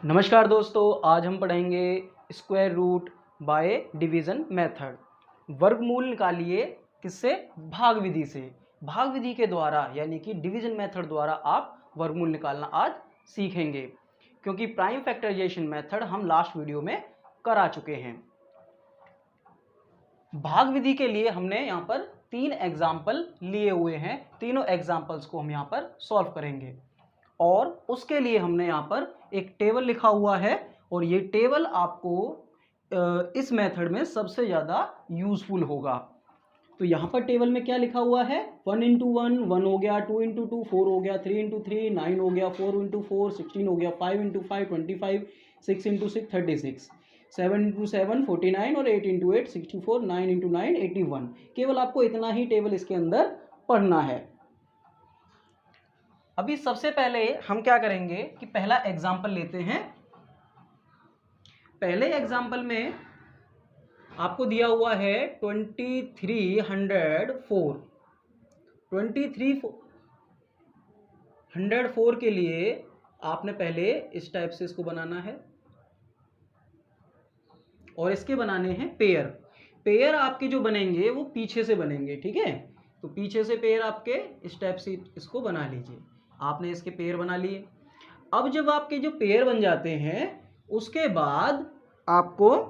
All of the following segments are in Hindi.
नमस्कार दोस्तों, आज हम पढ़ेंगे square root by division method. वर्गमूल निकालिए किससे? भाग विधि से। भाग विधि के द्वारा यानी कि डिवीज़न मेथड द्वारा आप वर्गमूल निकालना आज सीखेंगे, क्योंकि प्राइम फैक्टराइजेशन मेथड हम लास्ट वीडियो में करा चुके हैं। भाग विधि के लिए हमने यहाँ पर 3 एग्जाम्पल लिए हुए हैं। तीनों एग्जाम्पल्स को हम यहाँ पर सॉल्व करेंगे और उसके लिए हमने यहाँ पर एक टेबल लिखा हुआ है और ये टेबल आपको इस मेथड में सबसे ज़्यादा यूजफुल होगा। तो यहाँ पर टेबल में क्या लिखा हुआ है? 1 इंटू 1 1 हो गया, 2 इंटू 2 4 हो गया, 3 इंटू 3 9 हो गया, 4 इंटू 4 16 हो गया, 5 इंटू 5 25, 6 इंटू 6 36, 7 इंटू 7 49 और 8 इंटू 8 64, 9 इंटू 9 81। केवल आपको इतना ही टेबल इसके अंदर पढ़ना है। अभी सबसे पहले हम क्या करेंगे कि पहला एग्जाम्पल लेते हैं। पहले एग्जाम्पल में आपको दिया हुआ है 2304। 2304 के लिए आपने पहले इस टाइप से इसको बनाना है और इसके बनाने हैं पेयर। पेयर आपके जो बनेंगे वो पीछे से बनेंगे, ठीक है? तो पीछे से पेयर आपके इस टाइप से इसको बना लीजिए। आपने इसके पेयर बना लिए। अब जब आपके जो पेयर बन जाते हैं उसके बाद आपको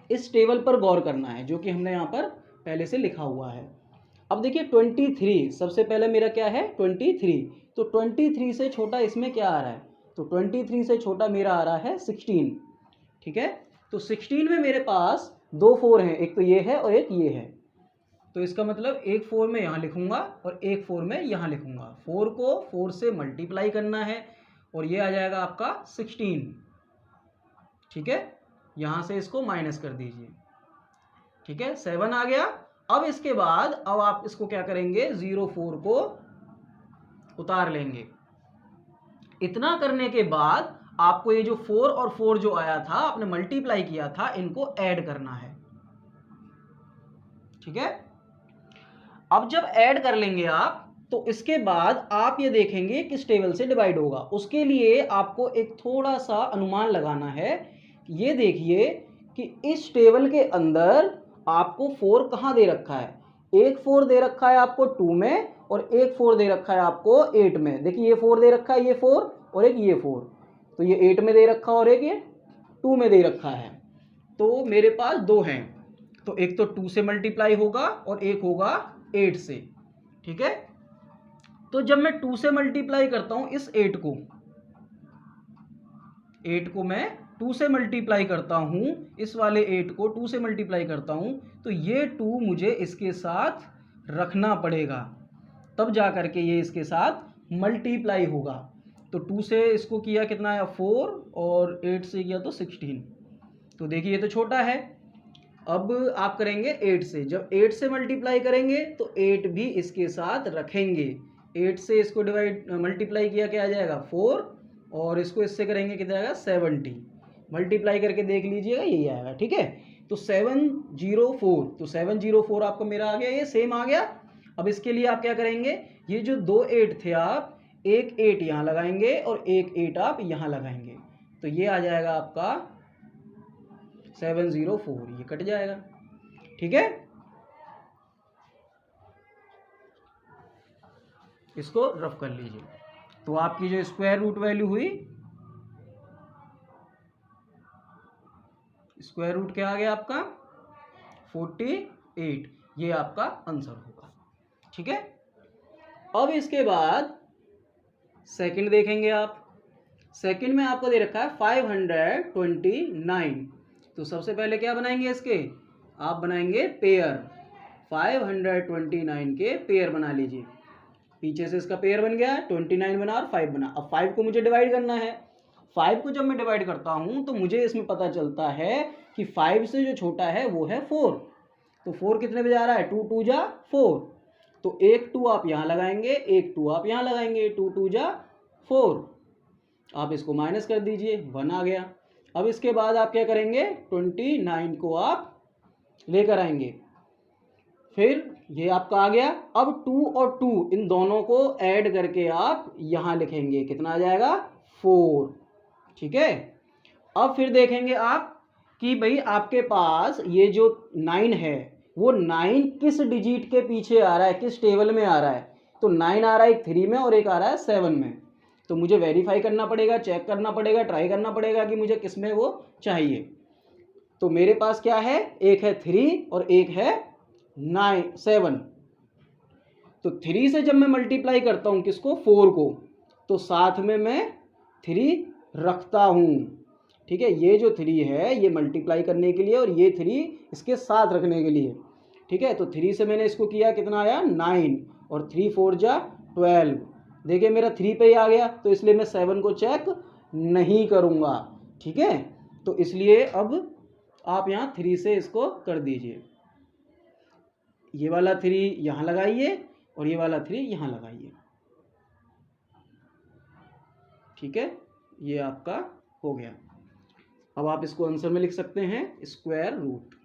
इस टेबल पर गौर करना है जो कि हमने यहाँ पर पहले से लिखा हुआ है। अब देखिए 23 सबसे पहले मेरा क्या है? 23। तो 23 से छोटा इसमें क्या आ रहा है? तो 23 से छोटा मेरा आ रहा है 16, ठीक है? तो 16 में मेरे पास 2 4 हैं, एक तो ये है और एक ये है। तो इसका मतलब एक 4 में यहाँ लिखूंगा और एक 4 में यहाँ लिखूंगा। 4 को 4 से मल्टीप्लाई करना है और ये आ जाएगा आपका 16, ठीक है? यहाँ से इसको माइनस कर दीजिए, ठीक है? 7 आ गया। अब इसके बाद अब आप इसको क्या करेंगे? 04 को उतार लेंगे। इतना करने के बाद आपको ये जो 4 और 4 जो आया था आपने मल्टीप्लाई किया था, इनको ऐड करना है, ठीक है? अब जब ऐड कर लेंगे आप तो इसके बाद आप ये देखेंगे किस टेबल से डिवाइड होगा। उसके लिए आपको एक थोड़ा सा अनुमान लगाना है। ये देखिए कि इस टेबल के अंदर आपको 4 कहाँ दे रखा है? एक 4 दे रखा है आपको 2 में और एक 4 दे रखा है आपको 8 में। देखिए ये 4 दे रखा है, ये 4 और एक ये 4। तो ये 8 में दे रखा और एक ये 2 में दे रखा है। तो मेरे पास 2 हैं, तो एक तो 2 से मल्टीप्लाई होगा और एक होगा 8 से, ठीक है? तो जब मैं 2 से मल्टीप्लाई करता हूं इस 8 को मैं 2 से मल्टीप्लाई करता हूं, इस वाले 8 को 2 से मल्टीप्लाई करता हूं, तो ये 2 मुझे इसके साथ रखना पड़ेगा, तब जा करके ये इसके साथ मल्टीप्लाई होगा। तो 2 से इसको किया कितना है? 4 और 8 से किया तो 16। तो देखिए ये तो छोटा है। अब आप करेंगे 8 से। जब 8 से मल्टीप्लाई करेंगे तो 8 भी इसके साथ रखेंगे। 8 से इसको डिवाइड मल्टीप्लाई किया क्या आ जाएगा? 4 और इसको इससे करेंगे कितना आएगा? 70। मल्टीप्लाई करके देख लीजिएगा यही आएगा, ठीक है? तो 704, तो 704 आपको मेरा आ गया, ये सेम आ गया। अब इसके लिए आप क्या करेंगे? ये जो 2 8 थे आप एक 8 यहाँ लगाएंगे और एक 8 आप यहाँ लगाएंगे, तो ये आ जाएगा आपका 704, ये कट जाएगा, ठीक है? इसको रफ कर लीजिए। तो आपकी जो स्क्वायर रूट वैल्यू हुई, स्क्वायर रूट क्या आ गया आपका? 48, ये आपका आंसर होगा, ठीक है? अब इसके बाद सेकंड देखेंगे आप। सेकंड में आपको दे रखा है 529। तो सबसे पहले क्या बनाएंगे इसके? आप बनाएंगे पेयर। 529 के पेयर बना लीजिए। पीछे से इसका पेयर बन गया, 29 बना और 5 बना। अब 5 को मुझे डिवाइड करना है। 5 को जब मैं डिवाइड करता हूं तो मुझे इसमें पता चलता है कि 5 से जो छोटा है वो है 4। तो 4 कितने पे जा रहा है? 2 2 जा 4। तो एक 2 आप यहाँ लगाएंगे, एक 2 आप यहाँ लगाएंगे, 2 2 जा 4। आप इसको माइनस कर दीजिए, 1 आ गया। अब इसके बाद आप क्या करेंगे? 29 को आप लेकर आएंगे, फिर ये आपका आ गया। अब 2 और 2 इन दोनों को ऐड करके आप यहाँ लिखेंगे, कितना आ जाएगा? 4, ठीक है। अब फिर देखेंगे आप कि भाई आपके पास ये जो 9 है वो 9 किस डिजिट के पीछे आ रहा है, किस टेबल में आ रहा है। तो 9 आ रहा है एक 3 में और एक आ रहा है 7 में। तो मुझे वेरीफाई करना पड़ेगा, चेक करना पड़ेगा, ट्राई करना पड़ेगा कि मुझे किस में वो चाहिए। तो मेरे पास क्या है, एक है 3 और एक है 7। तो 3 से जब मैं मल्टीप्लाई करता हूं किसको, 4 को, तो साथ में मैं 3 रखता हूं। ठीक है, ये जो 3 है ये मल्टीप्लाई करने के लिए और ये 3 इसके साथ रखने के लिए। ठीक है, तो 3 से मैंने इसको किया, कितना आया 9 और 3 4 जा 12। देखिए मेरा 3 पे ही आ गया, तो इसलिए मैं 7 को चेक नहीं करूंगा। ठीक है, तो इसलिए अब आप यहाँ 3 से इसको कर दीजिए। ये वाला 3 यहाँ लगाइए और ये वाला 3 यहाँ लगाइए। ठीक है, ये आपका हो गया। अब आप इसको आंसर में लिख सकते हैं स्क्वायर रूट।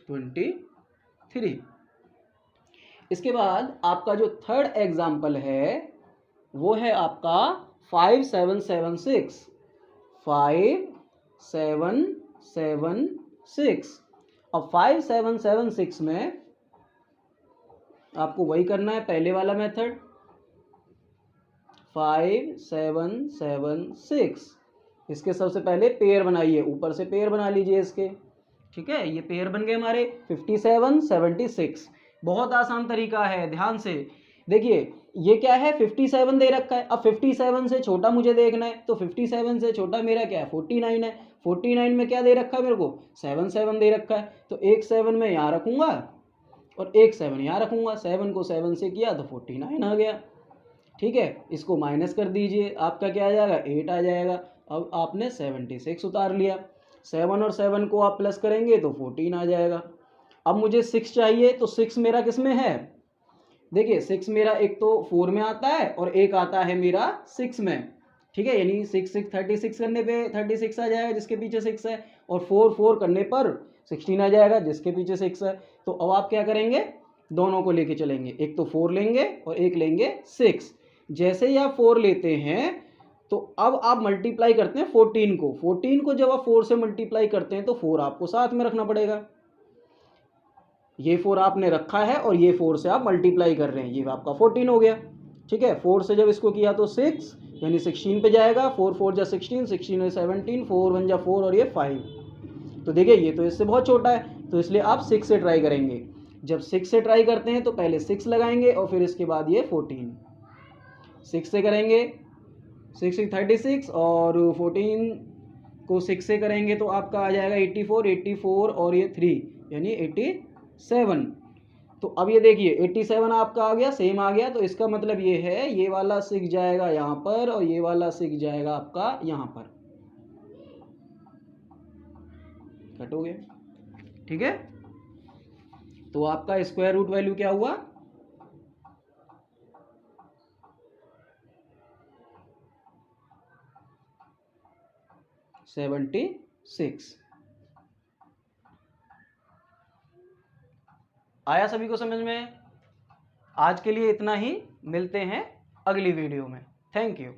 ट्वेंटी 3। इसके बाद आपका जो थर्ड एग्जाम्पल है वो है आपका 5776। 5776। अब 5776 में आपको वही करना है, पहले वाला मेथड 5776। इसके सबसे पहले पेयर बनाइए, ऊपर से पेयर बना लीजिए इसके। ठीक है, ये पेयर बन गए हमारे 57 76। बहुत आसान तरीका है, ध्यान से देखिए। ये क्या है, 57 दे रखा है। अब 57 से छोटा मुझे देखना है, तो 57 से छोटा मेरा क्या है 49 है। 49 में क्या दे रखा है मेरे को, 7 7 दे रखा है। तो एक 7 में यहाँ रखूंगा और एक 7 यहाँ रखूंगा। 7 को 7 से किया तो 49 आ गया। ठीक है, इसको माइनस कर दीजिए, आपका क्या आ जाएगा 8 आ जाएगा। अब आपने 76 उतार लिया। 7 और 7 को आप प्लस करेंगे तो 14 आ जाएगा। अब मुझे 6 चाहिए, तो 6 मेरा किस में है, देखिए 6 मेरा एक तो 4 में आता है और एक आता है मेरा 6 में। ठीक है, यानी 6 6 36 करने पे 36 आ जाएगा जिसके पीछे 6 है, और 4 4 करने पर 16 आ जाएगा जिसके पीछे 6 है। तो अब आप क्या करेंगे, दोनों को लेके चलेंगे, एक तो 4 लेंगे और एक लेंगे 6। जैसे ही आप 4 लेते हैं तो अब आप मल्टीप्लाई करते हैं 14 को। 14 को जब आप 4 से मल्टीप्लाई करते हैं तो 4 आपको साथ में रखना पड़ेगा। ये 4 आपने रखा है और ये 4 से आप मल्टीप्लाई कर रहे हैं, ये आपका 14 हो गया। ठीक है, 4 से जब इसको किया तो 6 यानी 16 पे जाएगा। 4 4 जा 16, 16 में 17, 4 1 जा 4 और ये 5। तो देखिए ये तो इससे बहुत छोटा है, तो इसलिए आप 6 से ट्राई करेंगे। जब 6 से ट्राई करते हैं तो पहले 6 लगाएंगे और फिर इसके बाद ये 14। 6 से करेंगे 6 6 36 और 14 को 6 से करेंगे तो आपका आ जाएगा 84 84 और ये 3 यानी 87। तो अब ये देखिए 87 आपका आ गया, सेम आ गया। तो इसका मतलब ये है ये वाला 6 जाएगा यहाँ पर और ये वाला 6 जाएगा आपका यहाँ पर, कट हो गया। ठीक है, तो आपका स्क्वायर रूट वैल्यू क्या हुआ, 76। आया सभी को समझ में? आज के लिए इतना ही, मिलते हैं अगली वीडियो में। Thank you.